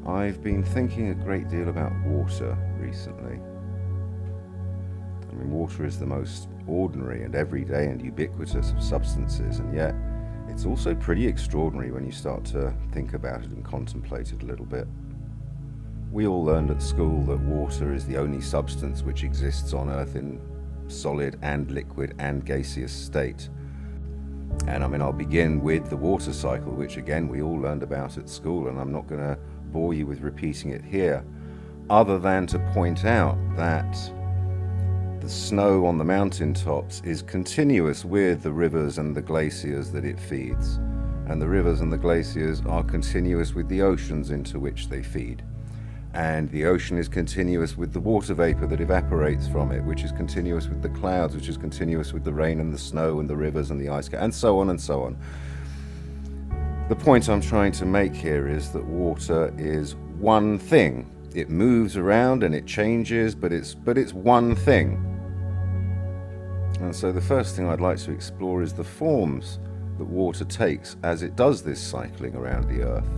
I've been thinking a great deal about water recently. I mean, water is the most ordinary and everyday and ubiquitous of substances, and yet it's also pretty extraordinary when you start to think about it and contemplate it a little bit. We all learned at school that water is the only substance which exists on Earth in solid and liquid and gaseous state. And I'll begin with the water cycle, which again we all learned about at school, and I'm not going to bore you with repeating it here, other than to point out that the snow on the mountaintops is continuous with the rivers and the glaciers that it feeds, and the rivers and the glaciers are continuous with the oceans into which they feed. And the ocean is continuous with the water vapor that evaporates from it, which is continuous with the clouds, which is continuous with the rain and the snow and the rivers and the ice cap, and so on and so on. The point I'm trying to make here is that water is one thing. It moves around and it changes, but it's one thing. And so the first thing I'd like to explore is the forms that water takes as it does this cycling around the Earth.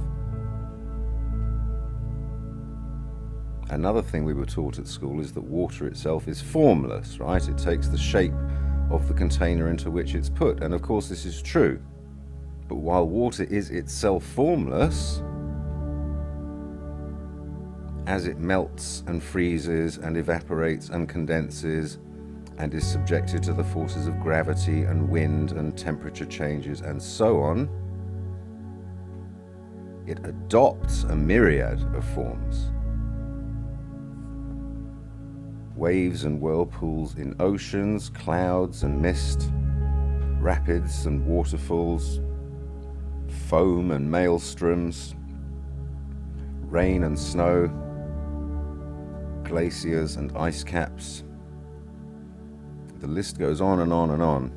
Another thing we were taught at school is that water itself is formless, right? It takes the shape of the container into which it's put, and of course this is true. But while water is itself formless, as it melts and freezes and evaporates and condenses and is subjected to the forces of gravity and wind and temperature changes and so on, it adopts a myriad of forms. Waves and whirlpools in oceans, clouds and mist, rapids and waterfalls, foam and maelstroms, rain and snow, glaciers and ice caps. The list goes on and on and on.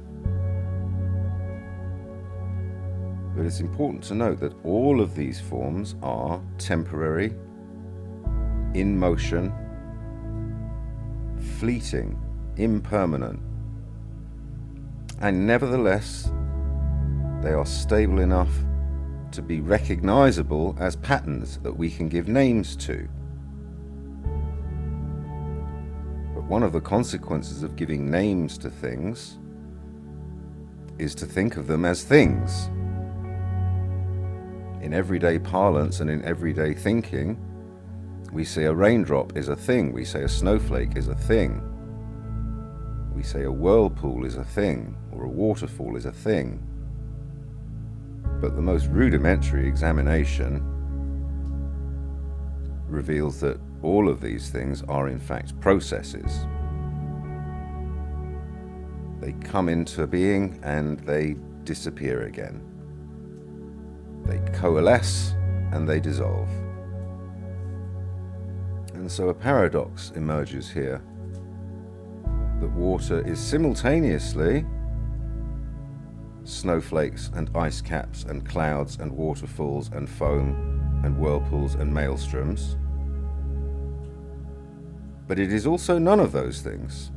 But it's important to note that all of these forms are temporary, in motion, fleeting, impermanent, and nevertheless they are stable enough to be recognizable as patterns that we can give names to. But one of the consequences of giving names to things is to think of them as things. In everyday parlance and in everyday thinking, we say a raindrop is a thing, we say a snowflake is a thing, we say a whirlpool is a thing, or a waterfall is a thing. But the most rudimentary examination reveals that all of these things are in fact processes. They come into being and they disappear again. They coalesce and they dissolve. And so a paradox emerges here, that water is simultaneously snowflakes and ice caps and clouds and waterfalls and foam and whirlpools and maelstroms, but it is also none of those things.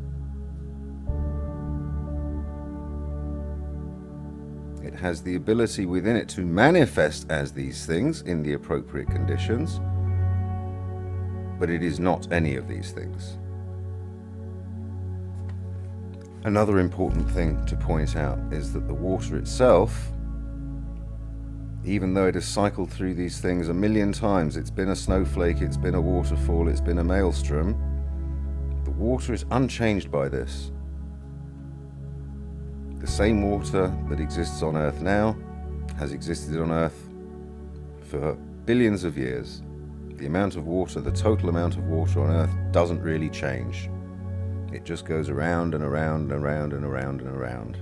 It has the ability within it to manifest as these things in the appropriate conditions, but it is not any of these things. Another important thing to point out is that the water itself, even though it has cycled through these things a million times, it's been a snowflake, it's been a waterfall, it's been a maelstrom, the water is unchanged by this. The same water that exists on Earth now has existed on Earth for billions of years. The amount of water, the total amount of water on Earth doesn't really change. It just goes around and around and around and around and around.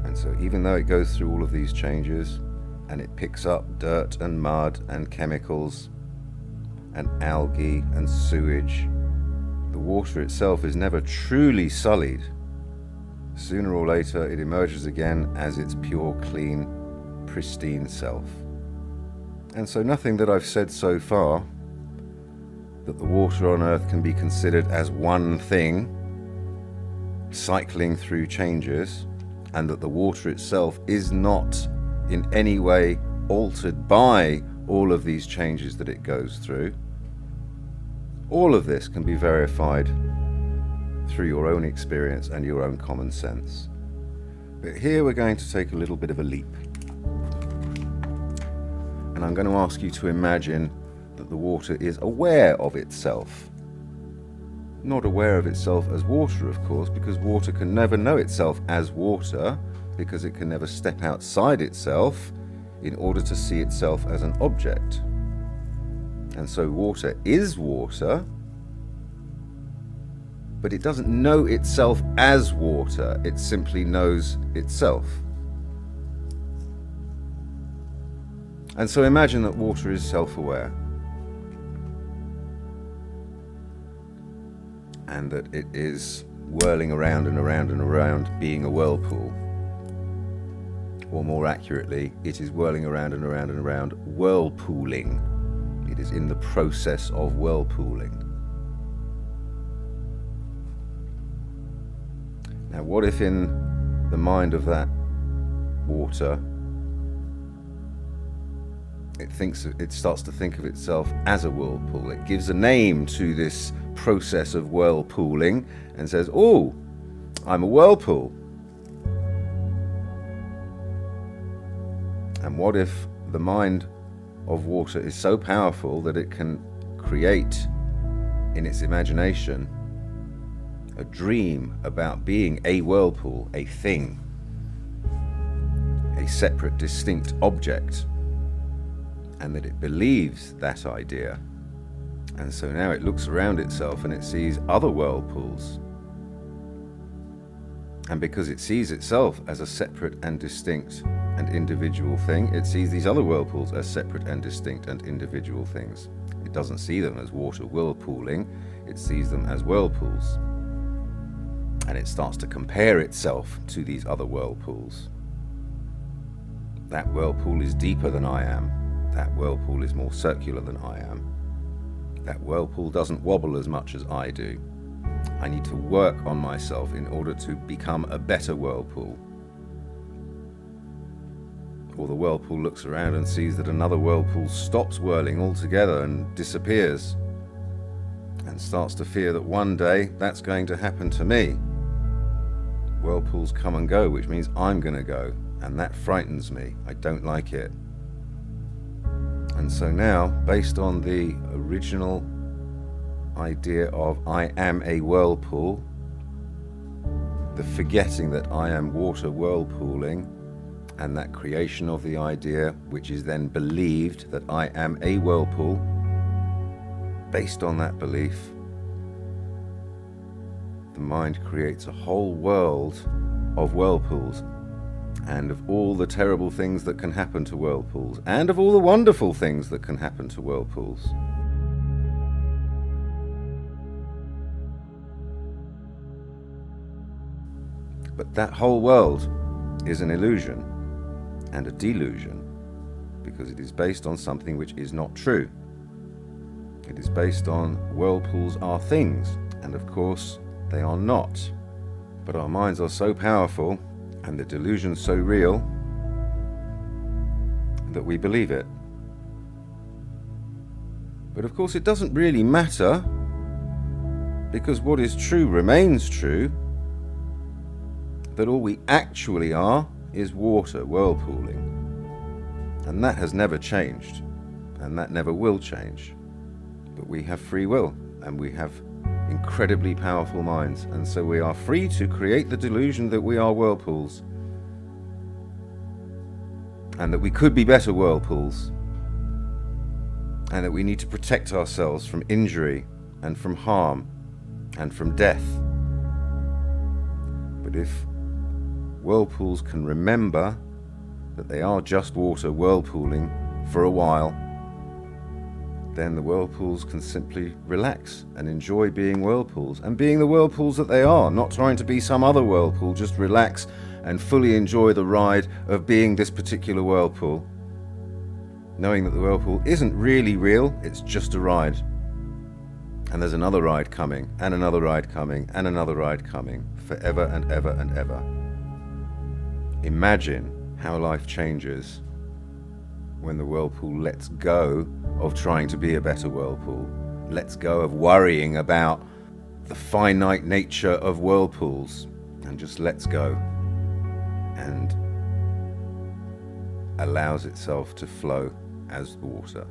And so even though it goes through all of these changes and it picks up dirt and mud and chemicals and algae and sewage, the water itself is never truly sullied. Sooner or later it emerges again as its pure, clean, pristine self. And so nothing that I've said so far, that the water on Earth can be considered as one thing, cycling through changes, and that the water itself is not in any way altered by all of these changes that it goes through. All of this can be verified through your own experience and your own common sense. But here we're going to take a little bit of a leap. And I'm going to ask you to imagine that the water is aware of itself. Not aware of itself as water, of course, because water can never know itself as water, because it can never step outside itself in order to see itself as an object. And so water is water, but it doesn't know itself as water, it simply knows itself. And so imagine that water is self-aware, and that it is whirling around and around and around, being a whirlpool. Or more accurately, it is whirling around and around and around, whirlpooling. It is in the process of whirlpooling. Now, what if in the mind of that water, it starts to think of itself as a whirlpool? It gives a name to this process of whirlpooling and says, "Oh, I'm a whirlpool." And what if the mind of water is so powerful that it can create in its imagination a dream about being a whirlpool, a thing, a separate, distinct object, and that it believes that idea? And so now it looks around itself and it sees other whirlpools. And because it sees itself as a separate and distinct and individual thing, it sees these other whirlpools as separate and distinct and individual things. It doesn't see them as water whirlpooling, it sees them as whirlpools. And it starts to compare itself to these other whirlpools. That whirlpool is deeper than I am. That whirlpool is more circular than I am. That whirlpool doesn't wobble as much as I do. I need to work on myself in order to become a better whirlpool. Or the whirlpool looks around and sees that another whirlpool stops whirling altogether and disappears, and starts to fear that one day that's going to happen to me. Whirlpools come and go, which means I'm going to go, and that frightens me. I don't like it. And so now, based on the original idea of I am a whirlpool, the forgetting that I am water whirlpooling, and that creation of the idea, which is then believed that I am a whirlpool, based on that belief, the mind creates a whole world of whirlpools, and of all the terrible things that can happen to whirlpools, and of all the wonderful things that can happen to whirlpools. But that whole world is an illusion and a delusion, because it is based on something which is not true. It is based on whirlpools are things, and of course they are not. But our minds are so powerful and the delusion so real that we believe it. But of course it doesn't really matter, because what is true remains true, that all we actually are is water whirlpooling. And that has never changed, and that never will change. But we have free will, and we have incredibly powerful minds, and so we are free to create the delusion that we are whirlpools, and that we could be better whirlpools, and that we need to protect ourselves from injury and from harm and from death. But if whirlpools can remember that they are just water whirlpooling for a while, then the whirlpools can simply relax and enjoy being whirlpools, and being the whirlpools that they are, not trying to be some other whirlpool, just relax and fully enjoy the ride of being this particular whirlpool, knowing that the whirlpool isn't really real, it's just a ride. And there's another ride coming, and another ride coming, and another ride coming, forever and ever and ever. Imagine how life changes when the whirlpool lets go of trying to be a better whirlpool, lets go of worrying about the finite nature of whirlpools, and just lets go and allows itself to flow as water.